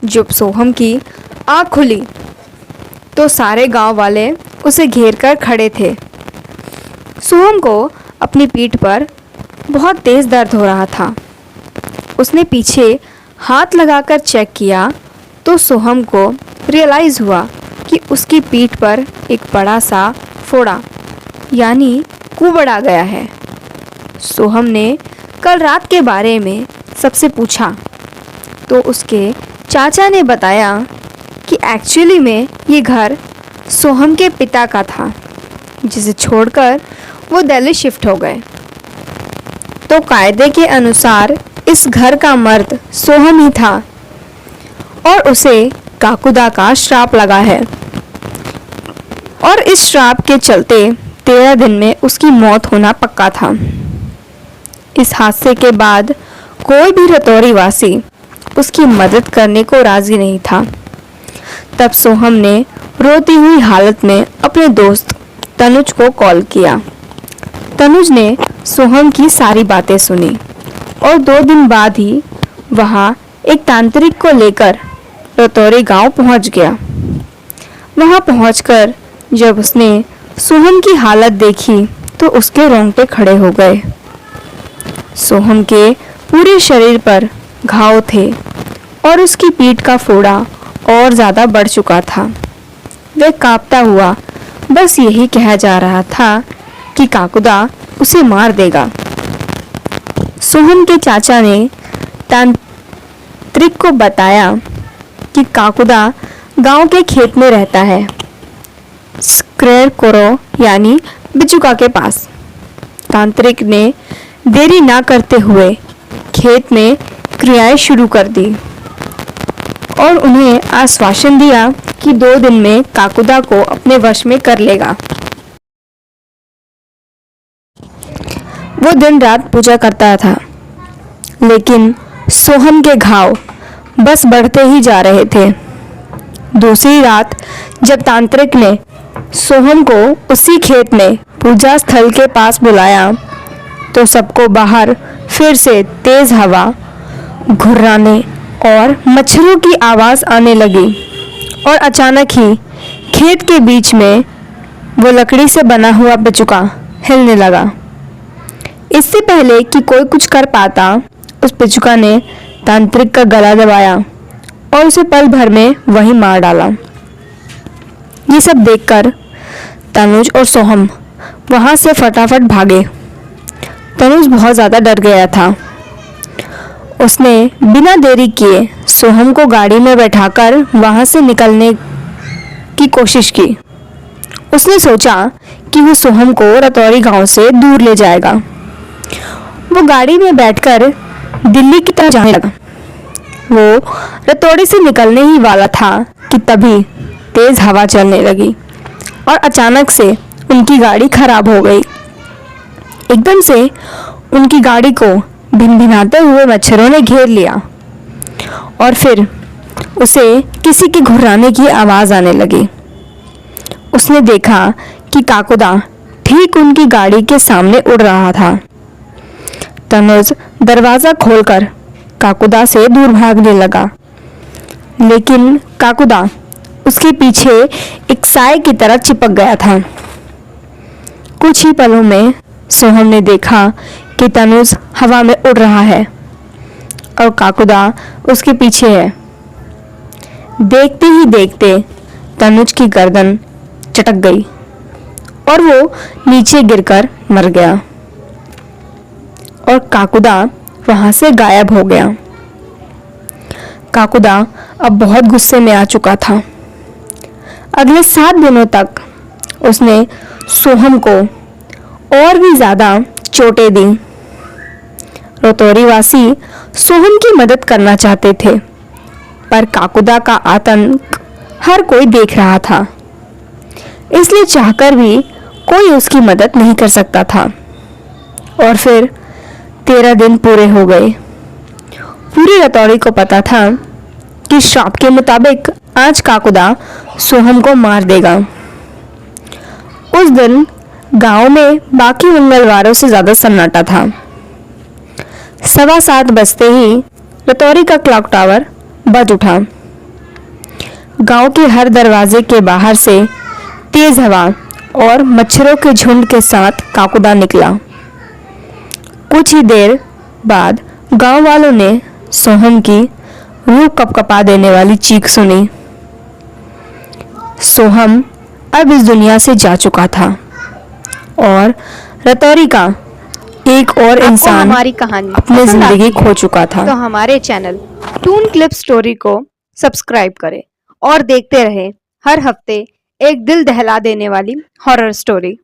जब सोहम की आँख खुली तो सारे गांव वाले उसे घेर कर खड़े थे। सोहम को अपनी पीठ पर बहुत तेज़ दर्द हो रहा था। उसने पीछे हाथ लगाकर चेक किया तो सोहम को रियलाइज़ हुआ कि उसकी पीठ पर एक बड़ा सा फोड़ा यानी कुबड़ आ गया है। सोहम ने कल रात के बारे में सबसे पूछा तो उसके चाचा ने बताया कि एक्चुअली में ये घर सोहम के पिता का था, जिसे छोड़कर वो दिल्ली शिफ्ट हो गए। तो कायदे के अनुसार इस घर का मर्द सोहम ही था और उसे काकुदा का श्राप लगा है और इस श्राप के चलते 13 दिन में उसकी मौत होना पक्का था। इस हादसे के बाद कोई भी रतौरी वासी उसकी मदद करने को राजी नहीं था। तब सोहम ने रोती हुई हालत में अपने दोस्त तनुज को कॉल किया। तनुज ने सोहम की सारी बातें सुनी और 2 दिन बाद ही वहाँ एक तांत्रिक को लेकर रतौरी गांव पहुँच गया। वहाँ पहुँचकर जब उसने सोहम की हालत देखी तो उसके रोंगटे खड़े हो गए। सोहम के पूरे शरीर पर घाव थे और उसकी पीठ का फोड़ा और ज़्यादा बढ़ चुका था। वह कांपता हुआ बस यही कहा जा रहा था कि काकुदा उसे मार देगा। सोहम के चाचा ने तांत्रिक को बताया कि काकुदा गांव के खेत में रहता है, स्क्रेर कोरो यानी बिचुका के पास। तांत्रिक ने देरी ना करते हुए खेत में क्रियाएं शुरू कर दी और उन्हें आश्वासन दिया कि 2 दिन में काकुदा को अपने वश में कर लेगा। वो दिन रात पूजा करता था, लेकिन सोहम के घाव बस बढ़ते ही जा रहे थे। दूसरी रात जब तांत्रिक ने सोहम को उसी खेत में पूजा स्थल के पास बुलाया तो सबको बाहर फिर से तेज हवा, घुर्राने और मच्छरों की आवाज़ आने लगी और अचानक ही खेत के बीच में वो लकड़ी से बना हुआ बिचुका हिलने लगा। इससे पहले कि कोई कुछ कर पाता, उस बिचुका ने तांत्रिक का गला दबाया और उसे पल भर में वहीं मार डाला। ये सब देखकर तनुज और सोहम वहाँ से फटाफट भागे। तनुज बहुत ज़्यादा डर गया था। उसने बिना देरी किए सोहम को गाड़ी में बैठाकर वहाँ से निकलने की कोशिश की। उसने सोचा कि वो सोहम को रतौरी गांव से दूर ले जाएगा। वो गाड़ी में बैठकर दिल्ली की तरफ जाने लगा। वो रतौरी से निकलने ही वाला था कि तभी तेज़ हवा चलने लगी और अचानक से उनकी गाड़ी खराब हो गई। एकदम से उनकी गाड़ी को भिनभिनाते हुए मच्छरों ने घेर लिया और फिर उसे किसी के घुर्राने की आवाज़ आने लगी। उसने देखा कि काकुदा ठीक उनकी गाड़ी के सामने उड़ रहा था। तनुज दरवाज़ा खोलकर काकुदा से दूर भागने लगा, लेकिन काकुदा उसके पीछे एक साए की तरह चिपक गया था। कुछ ही पलों में सोहम ने देखा कि तनुज हवा में उड़ रहा है और काकुदा उसके पीछे है। देखते ही देखते तनुज की गर्दन चटक गई और वो नीचे गिरकर मर गया और काकुदा वहाँ से गायब हो गया। काकुदा अब बहुत गुस्से में आ चुका था। अगले 7 दिनों तक उसने सोहम को और भी ज़्यादा चोटें दी। रतौरी वासी सोहम की मदद करना चाहते थे, पर काकुदा का आतंक हर कोई देख रहा था, इसलिए चाहकर भी कोई उसकी मदद नहीं कर सकता था। और फिर 13 दिन पूरे हो गए। पूरी रतौरी को पता था कि श्राप के मुताबिक आज काकुदा सोहम को मार देगा। उस दिन गांव में बाकी मंगलवारों से ज़्यादा सन्नाटा था। 7:15 बजते ही रतौरी का क्लॉक टावर बज उठा। गांव के हर दरवाजे के बाहर से तेज हवा और मच्छरों के झुंड के साथ काकुदा निकला। कुछ ही देर बाद गांव वालों ने सोहम की रूह कपकपा देने वाली चीख सुनी। सोहम अब इस दुनिया से जा चुका था और रतौरी का एक और इंसान हमारी कहानी अपनी जिंदगी खो चुका था। तो हमारे चैनल टून क्लिप स्टोरी को सब्सक्राइब करें और देखते रहें हर हफ्ते एक दिल दहला देने वाली हॉरर स्टोरी।